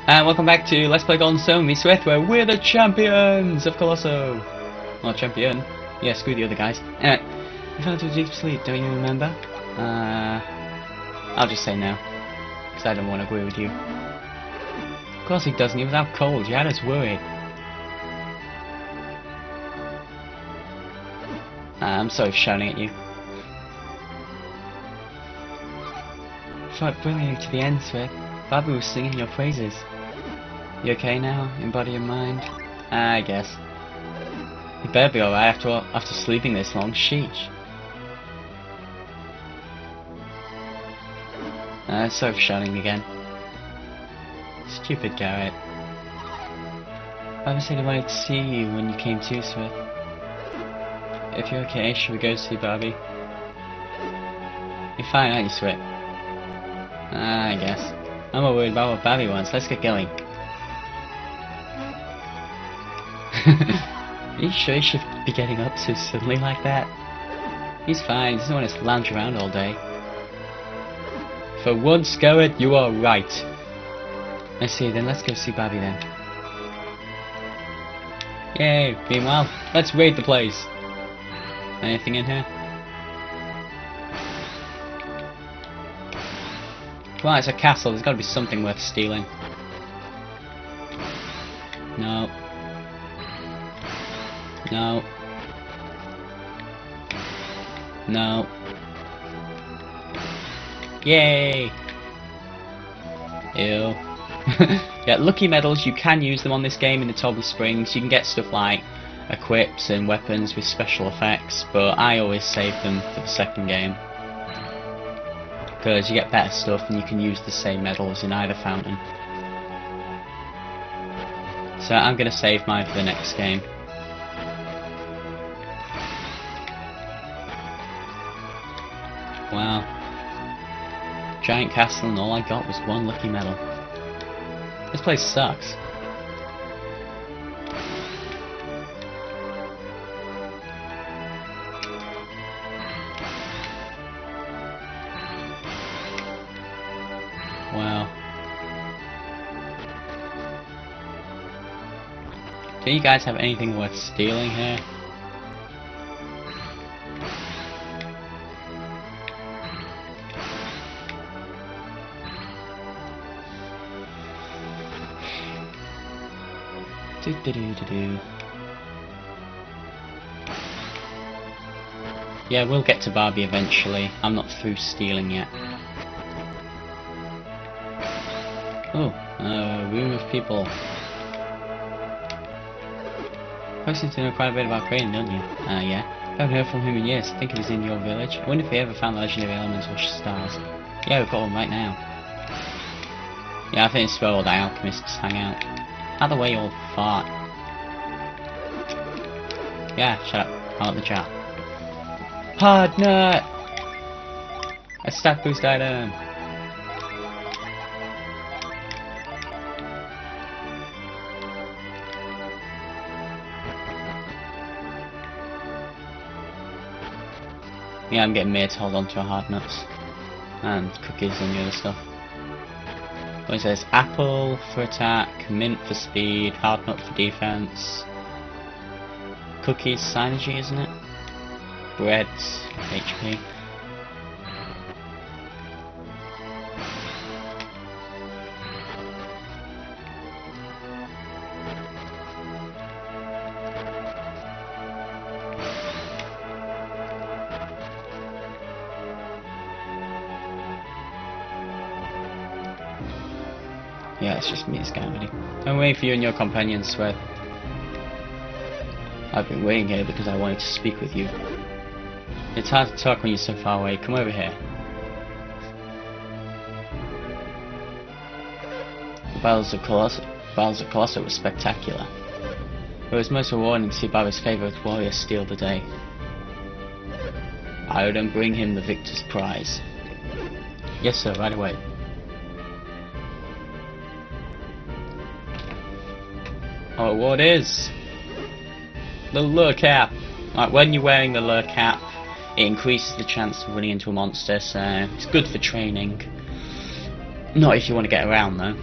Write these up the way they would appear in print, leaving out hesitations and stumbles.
And welcome back to Let's Play Colosso, me Swithe, where we're the champions of Colosso. Well, champion. Yeah, screw the other guys. Anyway, you fell into a deep sleep, don't you remember? I'll just say no, because I don't want to agree with you. Of course he doesn't, he was out cold, you had us worried. I'm sorry for shouting at you. Fought brilliantly to the end, Swithe. Babi was singing your praises. You okay now, in body and mind? I guess. You better be alright after sleeping this long, sheesh. Sorry for shouting again. Stupid Garrett. Babi said he wanted to see you when you came to, Swithe. If you're okay, should we go see Babi? You're fine, aren't you, Swithe? I guess. I'm not worried about what Babi wants, let's get going. Are you sure he should be getting up so suddenly like that? He's fine, he doesn't want to lounge around all day. For once, Garrett, you are right. I see, then let's go see Babi then. Yay, meanwhile, let's raid the place. Anything in here? Well, it's a castle, there's gotta be something worth stealing. No. No. No. Yay! Ew. Yeah, lucky medals, you can use them on this game in the Toby Springs. You can get stuff like equips and weapons with special effects, but I always save them for the second game. Because you get better stuff and you can use the same medals in either fountain. So I'm going to save mine for the next game. Wow. Giant castle and all I got was one lucky medal. This place sucks. Wow. Do you guys have anything worth stealing here? Yeah, we'll get to Babi eventually. I'm not through stealing yet. Oh, room of people. You seem to know quite a bit about Crane, don't you? Yeah. Haven't heard from him in years. I think he was in your village. I wonder if he ever found the legendary elemental stars. Yeah, we've got one right now. Yeah, I think it's where all the alchemists hang out. Out of the way, you old fart. Yeah, shut up. I want the chat. Hard nut! A stat boost item! Yeah, I'm getting made to hold on to hard nuts. And cookies and the other stuff. What it says, apple for attack, mint for speed, hard nut for defense. Cookies, synergy, isn't it? Bread, HP. Yeah, it's just me, it's kind of ready. I'm waiting for you and your companions, Swithe. I've been waiting here because I wanted to speak with you. It's hard to talk when you're so far away. Come over here. The battles of Colosso were spectacular. It was most rewarding to see Babi's favourite warrior steal the day. I would then bring him the victor's prize. Yes, sir, right away. Our reward is the lure cap. Like, when you're wearing the lure cap, it increases the chance of running into a monster, so it's good for training. Not if you want to get around though.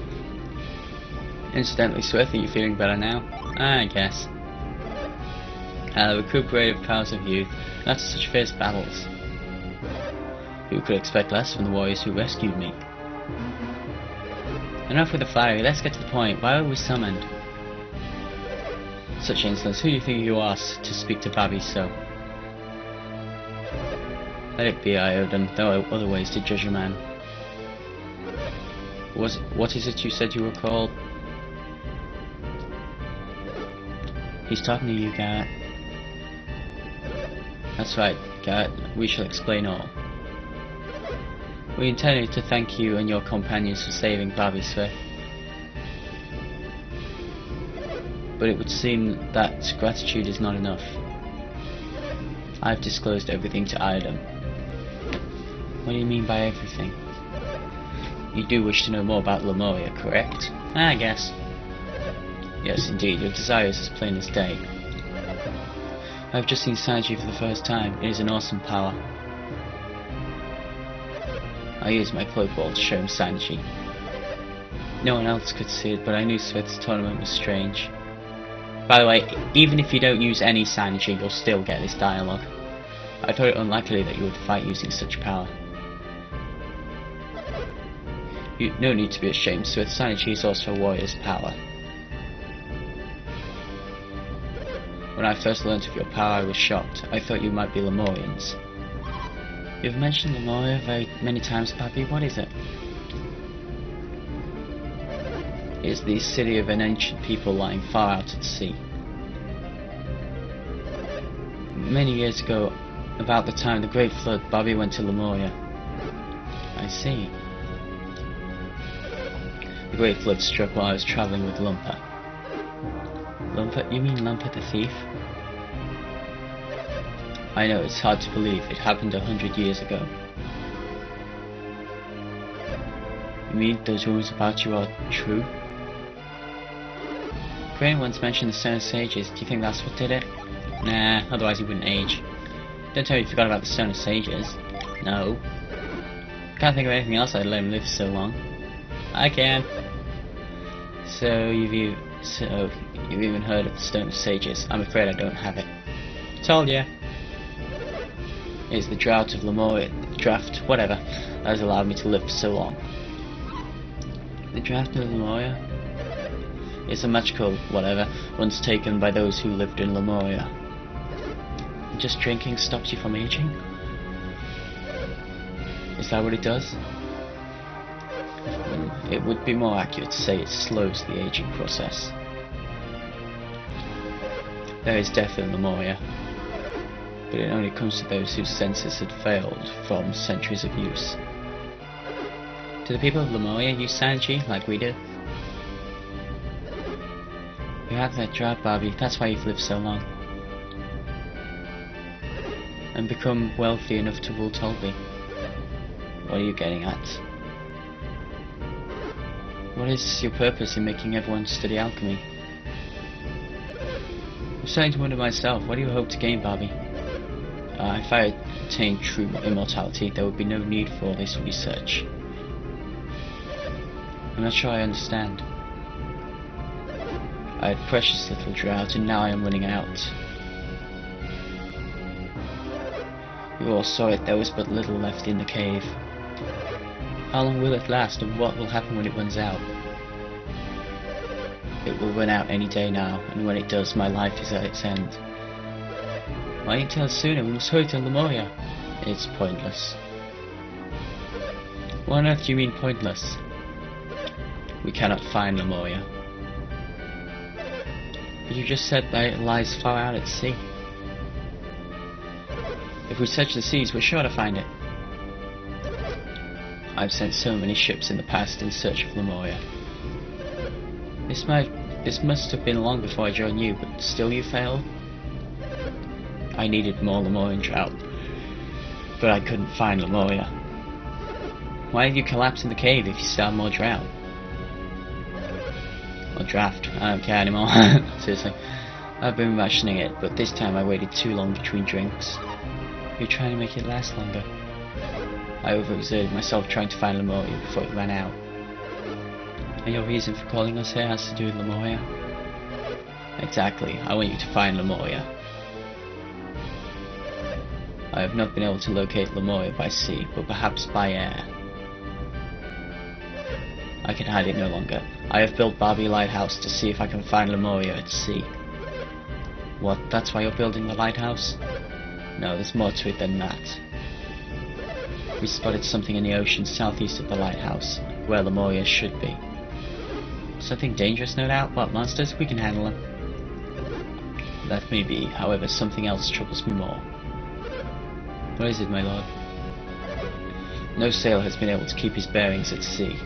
Incidentally, Swithe, are you feeling better now? I guess. Recuperative powers of youth, after such fierce battles. Who could expect less from the warriors who rescued me? Enough with the fiery, let's get to the point. Why were we summoned? Such insolence, who do you think you are to speak to Babi so? Let it be, Iodon. There are other ways to judge a man. What is it you said you were called? He's talking to you, Garrett. That's right, Garrett. We shall explain all. We intended to thank you and your companions for saving Babi, Swithe. But it would seem that gratitude is not enough. I've disclosed everything to Iodon. What do you mean by everything? You do wish to know more about Lemuria, correct? I guess. Yes, indeed. Your desire is as plain as day. I've just seen Synergy for the first time. It is an awesome power. I used my cloak ball to show him Synergy. No one else could see it, but I knew Swithe's tournament was strange. By the way, even if you don't use any Synergy, you'll still get this dialogue. I thought it unlikely that you would fight using such power. No need to be ashamed, Swithe. Synergy is also a warrior's power. When I first learnt of your power, I was shocked. I thought you might be Lemurians. You've mentioned Lemuria very many times, Babi. What is it? It is the city of an ancient people lying far out at sea. Many years ago, about the time of the Great Flood, Babi went to Lemuria. I see. The Great Flood struck while I was travelling with Lumpa. Lumpa? You mean Lumpa the thief? I know, it's hard to believe. It happened 100 years ago. You mean those rumors about you are true? Crane once mentioned the Stone of Sages. Do you think that's what did it? Nah, otherwise he wouldn't age. Don't tell me you forgot about the Stone of Sages. No. Can't think of anything else I'd let him live so long. I can. So you've even heard of the Stone of Sages. I'm afraid I don't have it. Told ya. It's the drought of Lemuria, whatever, that has allowed me to live for so long. The drought of Lemuria? It's a magical whatever, once taken by those who lived in Lemuria. Just drinking stops you from aging? Is that what it does? It would be more accurate to say it slows the aging process. There is death in Lemuria, but it only comes to those whose senses had failed from centuries of use. Do the people of Lemuria use Synergy like we do? You have that drought, Babi, that's why you've lived so long. And become wealthy enough to rule Tolby. What are you getting at? What is your purpose in making everyone study alchemy? I'm starting to wonder myself, what do you hope to gain, Babi? If I attained true immortality, there would be no need for all this research. I'm not sure I understand. I had precious little drought, and now I am running out. You all saw it, there was but little left in the cave. How long will it last, and what will happen when it runs out? It will run out any day now, and when it does, my life is at its end. Why didn't you tell us sooner? We must hurry to Lemuria. It's pointless. What on earth do you mean pointless? We cannot find Lemuria. But you just said that it lies far out at sea. If we search the seas, we're sure to find it. I've sent so many ships in the past in search of Lemuria. This must have been long before I joined you, but still you failed? I needed more Lemurian drought, but I couldn't find Lemuria. Why did you collapse in the cave if you still have more drought? Or draft, I don't care anymore. Seriously. I've been rationing it, but this time I waited too long between drinks. You're trying to make it last longer. I overexerted myself trying to find Lemuria before it ran out. And your reason for calling us here has to do with Lemuria? Exactly. I want you to find Lemuria. I have not been able to locate Lemuria by sea, but perhaps by air. I can hide it no longer. I have built Babi Lighthouse to see if I can find Lemuria at sea. What? That's why you're building the lighthouse? No, there's more to it than that. We spotted something in the ocean southeast of the lighthouse, where Lemuria should be. Something dangerous, no doubt? What, monsters? We can handle them. That may be, however, something else troubles me more. What is it, my lord? No sailor has been able to keep his bearings at sea.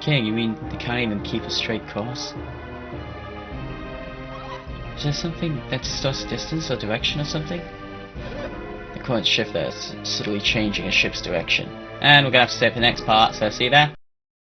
King, you mean they can't even keep a straight course? Is there something that distorts distance or direction or something? The current shift there is subtly changing a ship's direction. And we're gonna have to stay for the next part, so see you there.